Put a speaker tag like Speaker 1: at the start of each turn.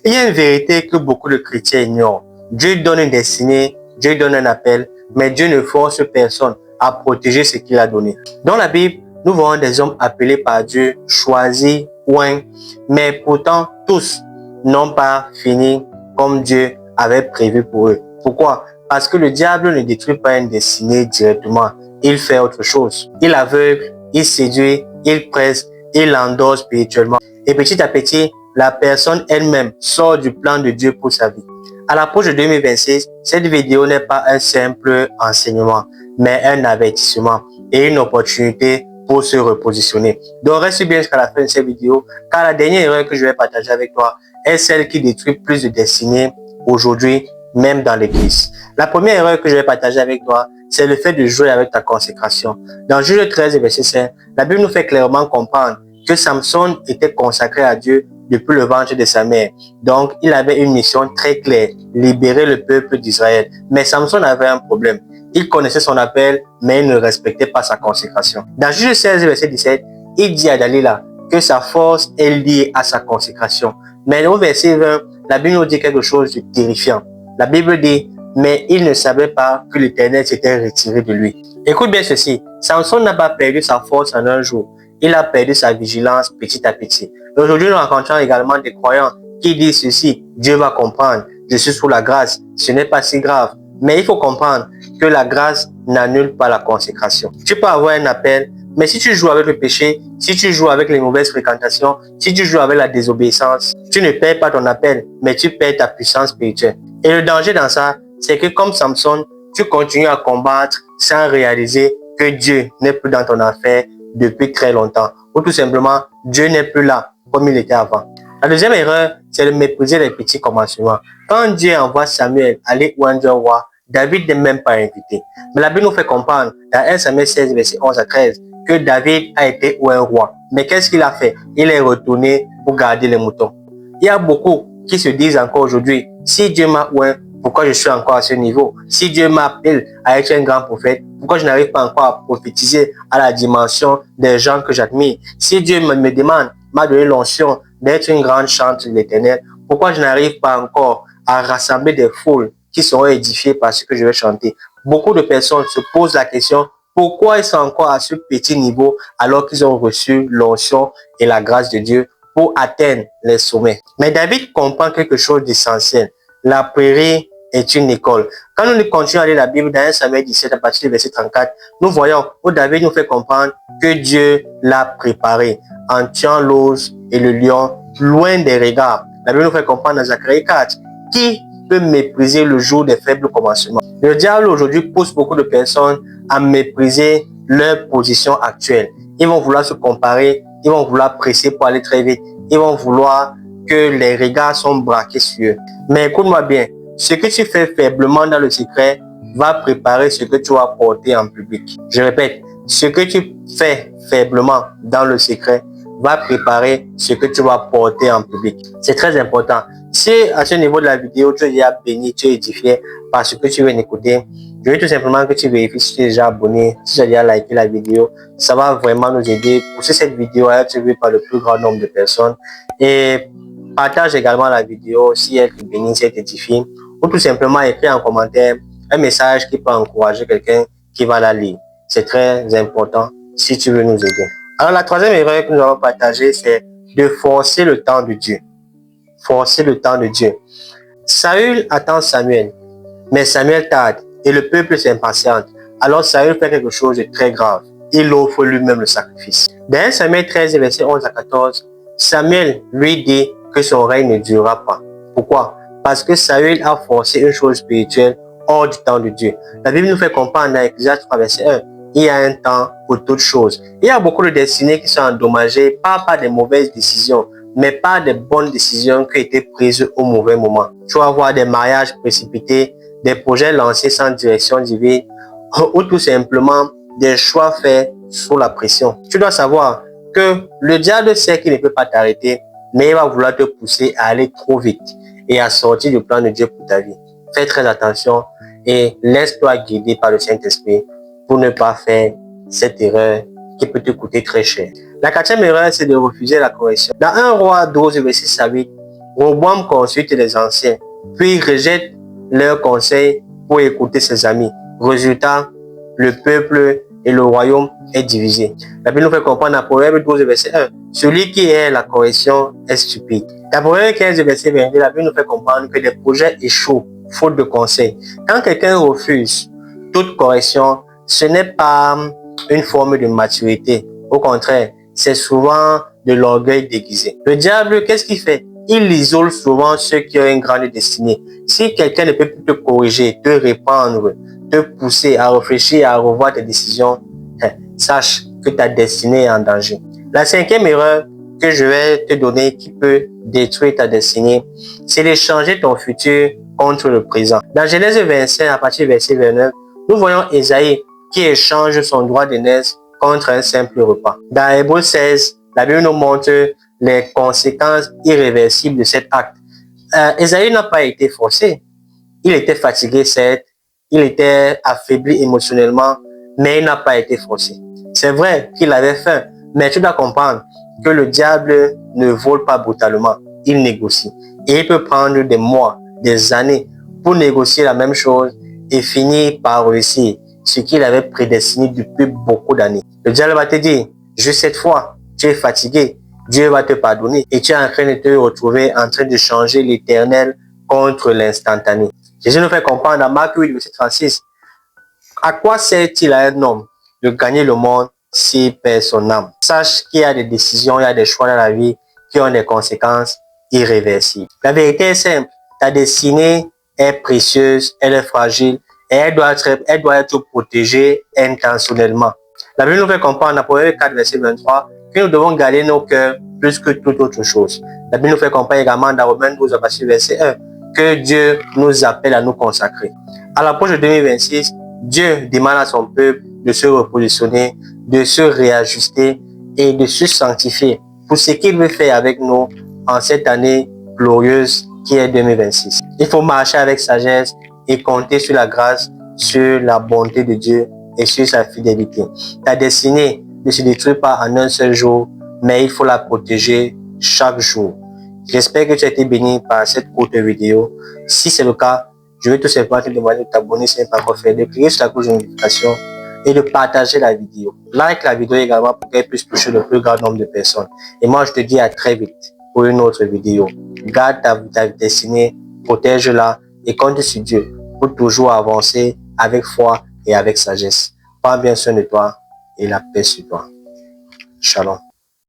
Speaker 1: Il y a une vérité que beaucoup de chrétiens ignorent. Dieu donne une destinée, Dieu donne un appel, mais Dieu ne force personne à protéger ce qu'il a donné. Dans la Bible, nous voyons des hommes appelés par Dieu, choisis, oints, mais pourtant tous n'ont pas fini comme Dieu avait prévu pour eux. Pourquoi? Parce que le diable ne détruit pas une destinée directement. Il fait autre chose. Il aveugle, il séduit, il presse, il endort spirituellement. Et petit à petit, la personne elle-même sort du plan de Dieu pour sa vie. À l'approche de 2026, cette vidéo n'est pas un simple enseignement, mais un avertissement et une opportunité pour se repositionner. Donc reste bien jusqu'à la fin de cette vidéo, car la dernière erreur que je vais partager avec toi est celle qui détruit plus de destinées aujourd'hui, même dans l'église. La première erreur que je vais partager avec toi, c'est le fait de jouer avec ta consécration. Dans Juge 13, verset 5, la Bible nous fait clairement comprendre que Samson était consacré à Dieu depuis le ventre de sa mère. Donc, il avait une mission très claire, libérer le peuple d'Israël. Mais Samson avait un problème. Il connaissait son appel, mais il ne respectait pas sa consécration. Dans Juge 16, verset 17, il dit à Dalila que sa force est liée à sa consécration. Mais au verset 20, la Bible nous dit quelque chose de terrifiant. La Bible dit, mais il ne savait pas que l'Éternel s'était retiré de lui. Écoute bien ceci, Samson n'a pas perdu sa force en un jour. Il a perdu sa vigilance petit à petit. Aujourd'hui, nous rencontrons également des croyants qui disent ceci, Dieu va comprendre, je suis sous la grâce, ce n'est pas si grave. Mais il faut comprendre que la grâce n'annule pas la consécration. Tu peux avoir un appel, mais si tu joues avec le péché, si tu joues avec les mauvaises fréquentations, si tu joues avec la désobéissance, tu ne perds pas ton appel, mais tu perds ta puissance spirituelle. Et le danger dans ça, c'est que comme Samson, tu continues à combattre sans réaliser que Dieu n'est plus dans ton affaire depuis très longtemps. Ou tout simplement, Dieu n'est plus là comme il était avant. La deuxième erreur, c'est de mépriser les petits commencements. Quand Dieu envoie Samuel aller oindre un roi, David n'est même pas invité. Mais la Bible nous fait comprendre, dans 1 Samuel 16, verset 11 à 13, que David a été un roi. Mais qu'est-ce qu'il a fait? Il est retourné pour garder les moutons. Il y a beaucoup qui se disent encore aujourd'hui, si Dieu m'a oint, pourquoi je suis encore à ce niveau? Si Dieu m'appelle à être un grand prophète, pourquoi je n'arrive pas encore à prophétiser à la dimension des gens que j'admire? Si Dieu me demande, m'a donné l'onction d'être une grande chante de l'Éternel, pourquoi je n'arrive pas encore à rassembler des foules qui seront édifiées par ce que je vais chanter? Beaucoup de personnes se posent la question, pourquoi ils sont encore à ce petit niveau alors qu'ils ont reçu l'onction et la grâce de Dieu pour atteindre les sommets? Mais David comprend quelque chose d'essentiel. La prairie est une école. Quand nous continuons à lire la Bible dans 1 Samuel 17 à partir du verset 34, nous voyons où David nous fait comprendre que Dieu l'a préparé en tuant l'ours et le lion loin des regards. La Bible nous fait comprendre dans Zacharie 4 qui peut mépriser le jour des faibles commencements. Le diable aujourd'hui pousse beaucoup de personnes à mépriser leur position actuelle. Ils vont vouloir se comparer, ils vont vouloir presser pour aller très vite, ils vont vouloir que les regards sont braqués sur eux. Mais écoute-moi bien, ce que tu fais faiblement dans le secret va préparer ce que tu vas porter en public. Je répète, ce que tu fais faiblement dans le secret va préparer ce que tu vas porter en public. C'est très important. Si à ce niveau de la vidéo, tu es déjà béni, tu es édifié par ce que tu viens d'écouter, je veux tout simplement que tu vérifies si tu es déjà abonné, si tu as déjà liké la vidéo. Ça va vraiment nous aider pour que cette vidéo à être vue par le plus grand nombre de personnes. Et partage également la vidéo si elle te bénit, si elle t'édifie. Ou tout simplement écrire en commentaire un message qui peut encourager quelqu'un qui va la lire. C'est très important si tu veux nous aider. Alors la troisième erreur que nous allons partager, c'est de forcer le temps de Dieu. Forcer le temps de Dieu. Saül attend Samuel, mais Samuel tarde et le peuple s'impatiente. Alors Saül fait quelque chose de très grave. Il offre lui-même le sacrifice. Dans 1 Samuel 13, verset 11 à 14, Samuel lui dit que son règne ne durera pas. Pourquoi? Parce que Saül a forcé une chose spirituelle hors du temps de Dieu. La Bible nous fait comprendre dans Ecclésiaste 3, verset 1, il y a un temps pour toutes choses. Il y a beaucoup de destinées qui sont endommagées, pas par des mauvaises décisions, mais par des bonnes décisions qui ont été prises au mauvais moment. Tu vas voir des mariages précipités, des projets lancés sans direction divine, ou tout simplement des choix faits sous la pression. Tu dois savoir que le diable sait qu'il ne peut pas t'arrêter, mais il va vouloir te pousser à aller trop vite et à sortir du plan de Dieu pour ta vie. Fais très attention et laisse-toi guider par le Saint-Esprit pour ne pas faire cette erreur qui peut te coûter très cher. La quatrième erreur, c'est de refuser la correction. Dans 1 Roi 12, verset 8, Roboam consulte les anciens, puis rejette leurs conseils pour écouter ses amis. Résultat, le peuple et le royaume est divisé. La Bible nous fait comprendre dans Proverbe 12, verset 1, celui qui est la correction est stupide. Dans Proverbe 15, verset 22, la Bible nous fait comprendre que les projets échouent, faute de conseils. Quand quelqu'un refuse toute correction, ce n'est pas une forme de maturité. Au contraire, c'est souvent de l'orgueil déguisé. Le diable, qu'est-ce qu'il fait? Il isole souvent ceux qui ont une grande destinée. Si quelqu'un ne peut plus te corriger, te répandre, te pousser à réfléchir, à revoir tes décisions, sache que ta destinée est en danger. La cinquième erreur que je vais te donner qui peut détruire ta destinée, c'est d'échanger ton futur contre le présent. Dans Genèse 25, à partir du verset 29, nous voyons Ésaïe qui échange son droit d'aînesse contre un simple repas. Dans Hébreux 16, la Bible nous montre les conséquences irréversibles de cet acte. Ésaïe n'a pas été forcé. Il était fatigué, certes. Il était affaibli émotionnellement, mais il n'a pas été forcé. C'est vrai qu'il avait faim, mais tu dois comprendre que le diable ne vole pas brutalement. Il négocie. Et il peut prendre des mois, des années pour négocier la même chose et finir par réussir ce qu'il avait prédestiné depuis beaucoup d'années. Le diable va te dire, juste cette fois, tu es fatigué, Dieu va te pardonner et tu es en train de te retrouver en train de changer l'éternel contre l'instantané. Jésus nous fait comprendre dans Marc 8, verset 36, à quoi sert-il à un homme de gagner le monde s'il perd son âme? Sache qu'il y a des décisions, il y a des choix dans la vie qui ont des conséquences irréversibles. La vérité est simple, ta destinée est précieuse, elle est fragile et elle doit être protégée intentionnellement. La Bible nous fait comprendre dans Proverbe 4, verset 23, que nous devons garder nos cœurs plus que toute autre chose. La Bible nous fait comprendre également dans Romains 12, verset 1, que Dieu nous appelle à nous consacrer. À l'approche de 2026, Dieu demande à son peuple de se repositionner, de se réajuster et de se sanctifier pour ce qu'il veut faire avec nous en cette année glorieuse qui est 2026. Il faut marcher avec sagesse et compter sur la grâce, sur la bonté de Dieu et sur sa fidélité. Ta destinée ne se détruit pas en un seul jour, mais il faut la protéger chaque jour. J'espère que tu as été béni par cette courte vidéo. Si c'est le cas, je vais tout simplement te demander de t'abonner si ce n'est pas encore fait, de cliquer sur la cloche de notification et de partager la vidéo. Like la vidéo également pour qu'elle puisse toucher le plus grand nombre de personnes. Et moi, je te dis à très vite pour une autre vidéo. Garde ta destinée, protège-la et compte sur Dieu pour toujours avancer avec foi et avec sagesse. Prends bien soin de toi et la paix sur toi. Shalom.